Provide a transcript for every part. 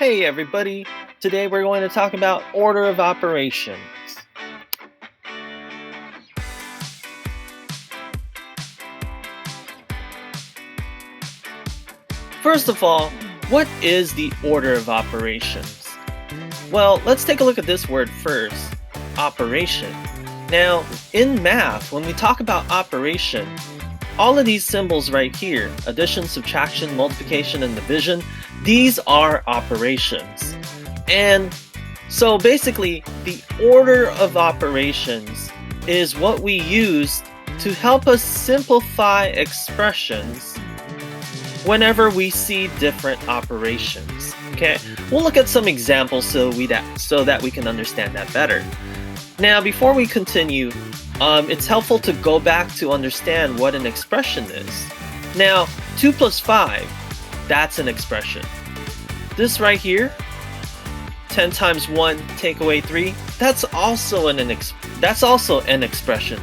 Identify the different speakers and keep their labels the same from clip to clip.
Speaker 1: Hey everybody! Today we're going to talk about order of operations. First of all, what is the order of operations? Well, let's take a look at this word first, operation. Now, in math, when we talk about operation, all of these symbols right here, addition, subtraction, multiplication, and division, these are operations. And so basically, the order of operations is what we use to help us simplify expressions whenever we see different operations. Okay, we'll look at some examples so that we can understand that better. Now, before we continue, it's helpful to go back to understand what an expression is. Now, 2 plus 5, that's an expression. This right here, 10 times 1 take away 3, that's also an expression.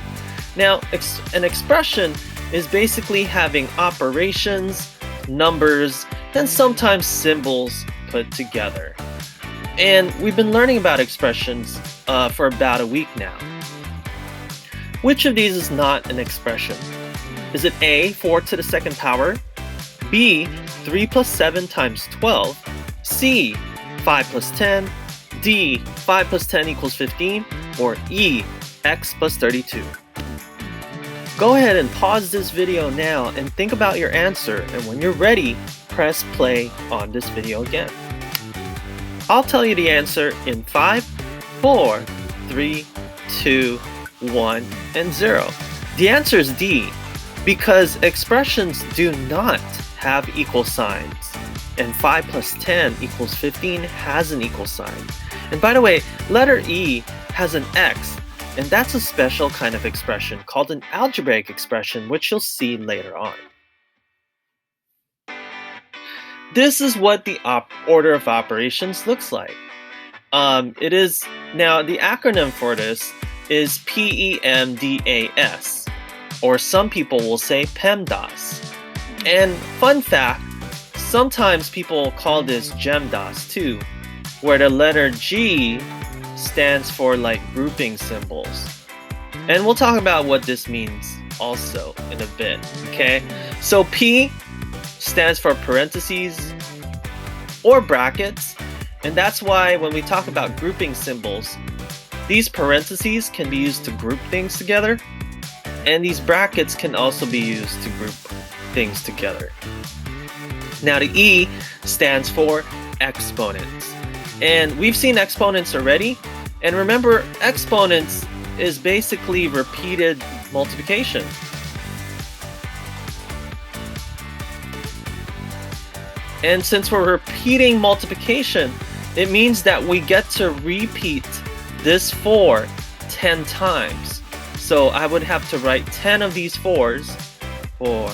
Speaker 1: Now, an expression is basically having operations, numbers, and sometimes symbols put together. And we've been learning about expressions for about a week now. Which of these is not an expression? Is it A, 4 to the second power, B, 3 plus 7 times 12, C, 5 plus 10, D, 5 plus 10 equals 15, or E, x plus 32? Go ahead and pause this video now and think about your answer, and when you're ready, press play on this video again. I'll tell you the answer in 5, 4, 3, 2, 1, and 0. The answer is D, because expressions do not have equal signs, and 5 plus 10 equals 15 has an equal sign. And by the way, letter E has an X, and that's a special kind of expression called an algebraic expression, which you'll see later on. This is what the order of operations looks like. Now the acronym for this is PEMDAS, or some people will say PEMDAS. And fun fact, sometimes people call this GEMDAS too, where the letter G stands for like grouping symbols. And we'll talk about what this means also in a bit, okay? So P stands for parentheses or brackets, and that's why when we talk about grouping symbols, these parentheses can be used to group things together, and these brackets can also be used to group things together. Now the E stands for exponents, and we've seen exponents already, and remember, exponents is basically repeated multiplication. And since we're repeating multiplication, it means that we get to repeat this 4 10 times. So I would have to write 10 of these 4s. 4,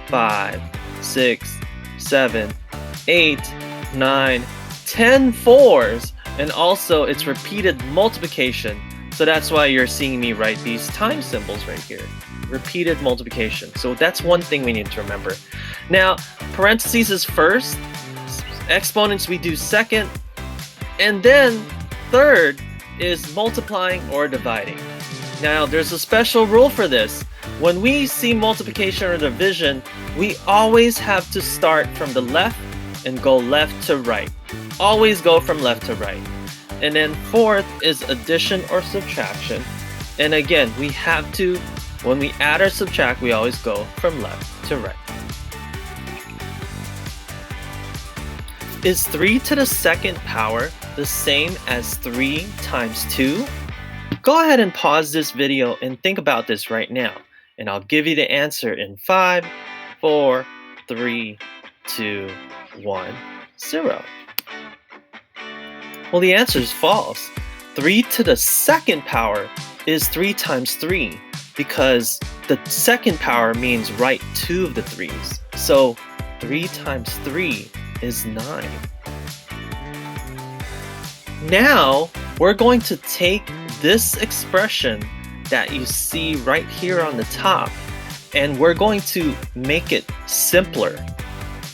Speaker 1: 5, 6, 7, 8, 9, 10 4s. And also it's repeated multiplication. So that's why you're seeing me write these time symbols right here. Repeated multiplication. So that's one thing we need to remember. Now, parentheses is first, exponents we do second, and then third is multiplying or dividing. Now, there's a special rule for this. When we see multiplication or division, we always have to start from the left and go left to right. Always go from left to right. And then fourth is addition or subtraction. And again, we have to, when we add or subtract, we always go from left to right. Is 3 to the second power the same as 3 times 2? Go ahead and pause this video and think about this right now, and I'll give you the answer in 5, 4, 3, 2, 1, 0. Well, the answer is false. 3 to the second power is 3 times 3, because the second power means write 2 of the 3's. So 3 times 3 is 9. Now, we're going to take this expression that you see right here on the top, and we're going to make it simpler.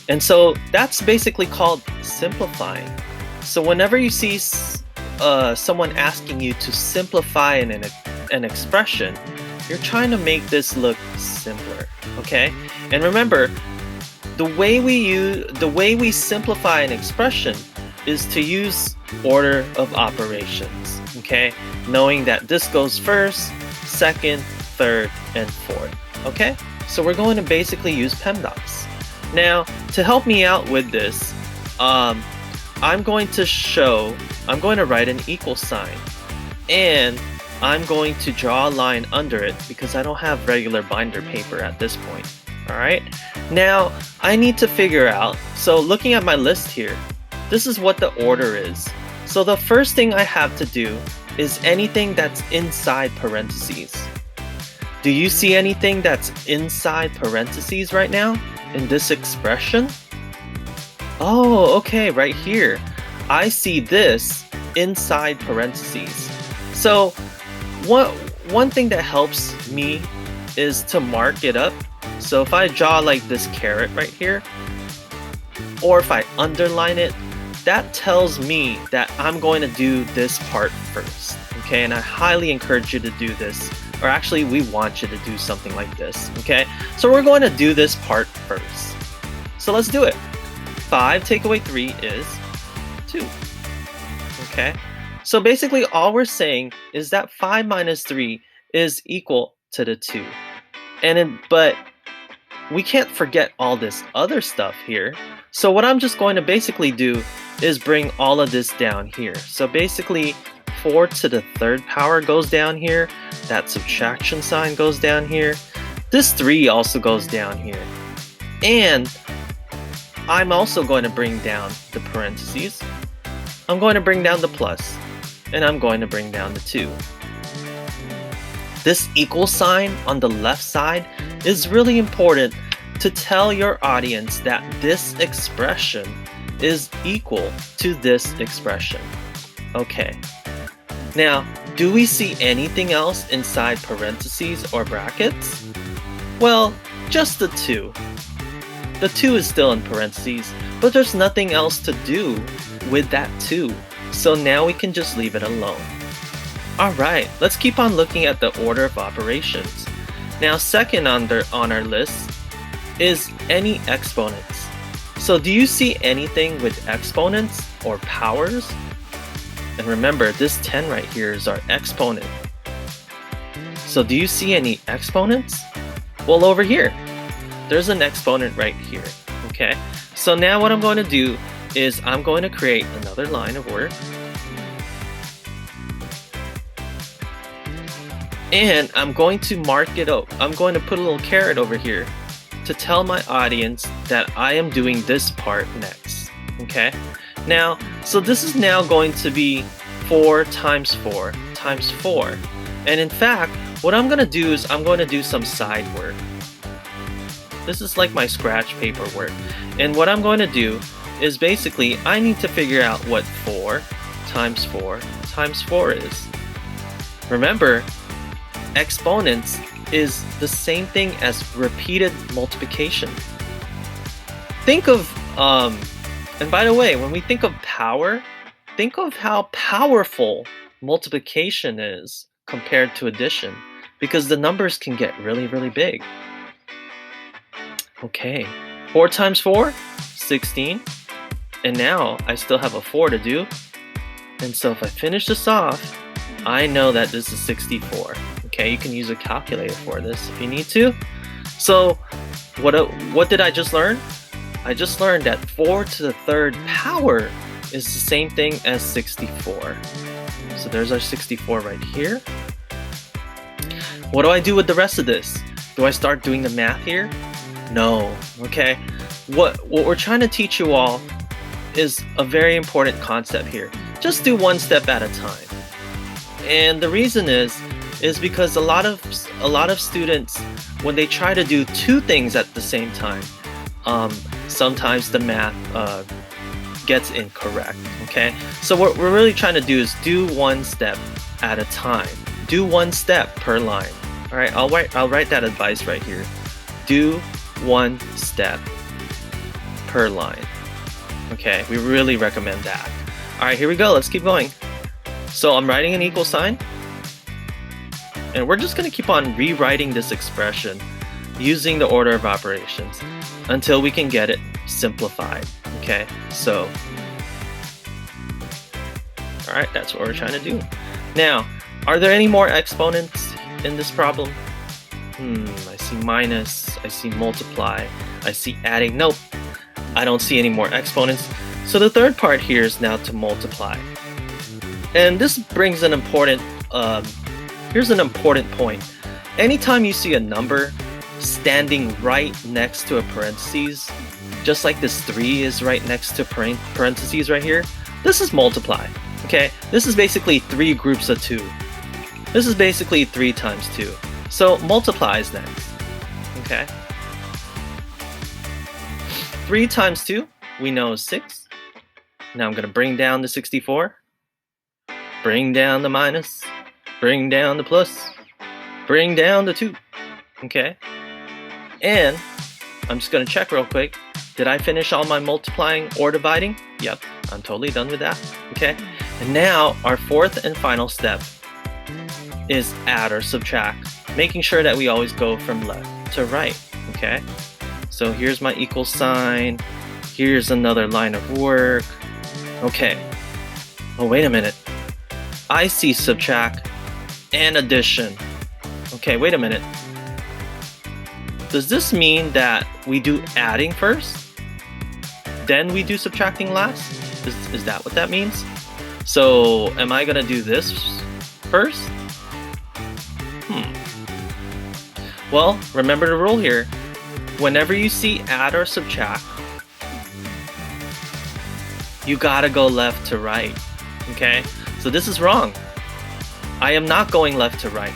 Speaker 1: And so that's basically called simplifying. So whenever you see someone asking you to simplify an expression, you're trying to make this look simpler, okay? And remember, the way we simplify an expression is to use order of operations, okay? Knowing that this goes first, second, third, and fourth, okay? So we're going to basically use PEMDAS. Now, to help me out with this, I'm going to write an equal sign, and I'm going to draw a line under it because I don't have regular binder paper at this point. Alright, now I need to figure out, so looking at my list here, this is what the order is. So the first thing I have to do is anything that's inside parentheses. Do you see anything that's inside parentheses right now in this expression? Oh, okay, right here. I see this inside parentheses. So one thing that helps me is to mark it up. So if I draw like this caret right here, or if I underline it, that tells me that I'm going to do this part first. Okay, and I highly encourage you to do this, or actually we want you to do something like this. Okay, so we're going to do this part first. So let's do it. 5 take away 3 is 2. Okay, so basically all we're saying is that 5 minus 3 is equal to the 2. But we can't forget all this other stuff here. So what I'm just going to basically do is bring all of this down here. So basically 4 to the third power goes down here. That subtraction sign goes down here. This 3 also goes down here. And I'm also going to bring down the parentheses. I'm going to bring down the plus, and I'm going to bring down the 2. This equal sign on the left side is really important to tell your audience that this expression is equal to this expression. Okay. Now, do we see anything else inside parentheses or brackets? Well, just the 2. The 2 is still in parentheses, but there's nothing else to do with that 2. So now we can just leave it alone. Alright, let's keep on looking at the order of operations. Now, second on our list is any exponents. So do you see anything with exponents or powers? And remember, this 10 right here is our exponent. So do you see any exponents? Well, over here, there's an exponent right here. Okay, so now what I'm going to do is I'm going to create another line of work. And I'm going to mark it up. I'm going to put a little caret over here to tell my audience that I am doing this part next. Okay, now, so this is now going to be 4 times 4 times 4. And in fact, what I'm going to do is I'm going to do some side work. This is like my scratch paper work. And what I'm going to do is basically I need to figure out what 4 times 4 times 4 is. Remember, exponents is the same thing as repeated multiplication. Think of, and by the way, when we think of power, think of how powerful multiplication is compared to addition, because the numbers can get really, really big. Okay, 4 times 4, 16. And now I still have a 4 to do. And so if I finish this off, I know that this is 64. Okay, you can use a calculator for this if you need to. So what did I just learn? I just learned that 4 to the third power is the same thing as 64. So there's our 64 right here. What do I do with the rest of this? Do I start doing the math here? No. Okay, what we're trying to teach you all is a very important concept here. Just do one step at a time. And the reason is because a lot of students, when they try to do two things at the same time, sometimes the math gets incorrect. Okay, so what we're really trying to do is do one step at a time. Do one step per line. All right, I'll write that advice right here. Do one step per line. Okay, we really recommend that. All right, here we go. Let's keep going. So I'm writing an equal sign. And we're just going to keep on rewriting this expression using the order of operations until we can get it simplified. Okay, so, all right, that's what we're trying to do. Now, are there any more exponents in this problem? I see minus, I see multiply, I see adding. Nope, I don't see any more exponents. So the third part here is now to multiply. And this brings an important, here's an important point. Anytime you see a number standing right next to a parentheses, just like this 3 is right next to parentheses right here, this is multiply. Okay, this is basically 3 groups of 2. This is basically 3 times 2. So multiply is next. Okay. 3 times 2, we know is 6. Now I'm going to bring down the 64. Bring down the minus. Bring down the plus. Bring down the 2. Okay. And I'm just going to check real quick. Did I finish all my multiplying or dividing? Yep, I'm totally done with that. Okay. And now our fourth and final step is add or subtract, making sure that we always go from left to right. Okay. So here's my equal sign. Here's another line of work. Okay. Oh, wait a minute. I see subtract and addition. Okay, wait a minute. Does this mean that we do adding first, then we do subtracting last? Is that what that means? So am I gonna do this first? Well, remember the rule here. Whenever you see add or subtract, you gotta go left to right. Okay? So this is wrong. I am not going left to right.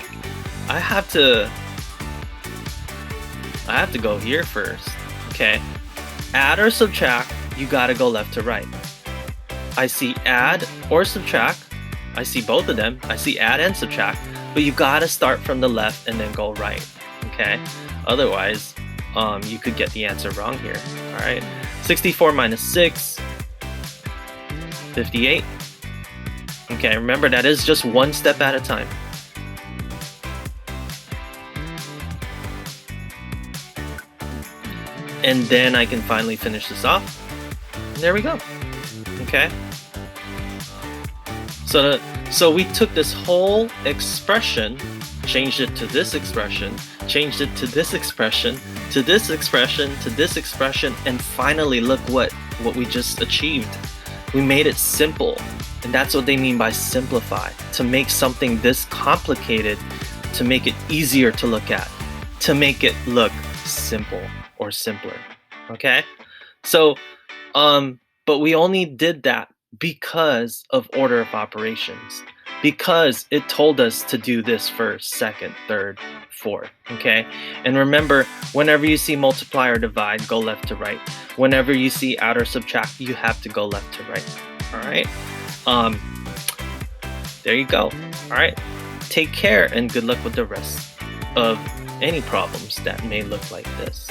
Speaker 1: I have to go here first. Okay? Add or subtract, you gotta go left to right. I see add or subtract. I see both of them. I see add and subtract, but you gotta start from the left and then go right. Okay? Otherwise, you could get the answer wrong here. All right? 64 minus 6, 58. Okay, remember that is just one step at a time. And then I can finally finish this off. And there we go. Okay. So we took this whole expression, changed it to this expression, changed it to this expression, to this expression, to this expression, and finally look what we just achieved. We made it simple. And that's what they mean by simplify. To make something this complicated, to make it easier to look at, to make it look simple or simpler. Okay? So, but we only did that because of order of operations. Because it told us to do this first, second, third, fourth. Okay? And remember, whenever you see multiply or divide, go left to right. Whenever you see add or subtract, you have to go left to right. Alright? There you go. All right. Take care and good luck with the rest of any problems that may look like this.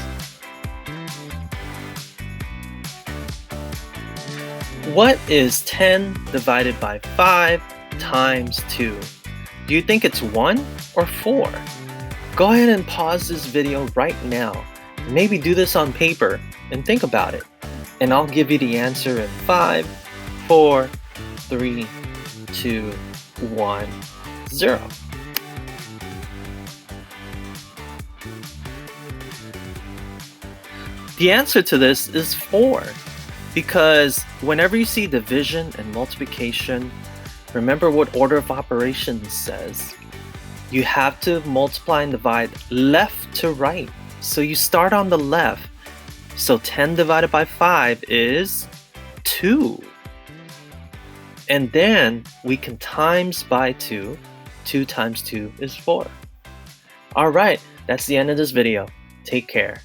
Speaker 1: What is 10 divided by 5 times 2? Do you think it's 1 or 4? Go ahead and pause this video right now. Maybe do this on paper and think about it. And I'll give you the answer in 5, 4, 3, 2, 1, 0. The answer to this is 4, because whenever you see division and multiplication, remember what order of operations says. You have to multiply and divide left to right. So you start on the left. So 10 divided by 5 is 2. And then we can times by 2. 2 times 2 is 4. All right, that's the end of this video. Take care.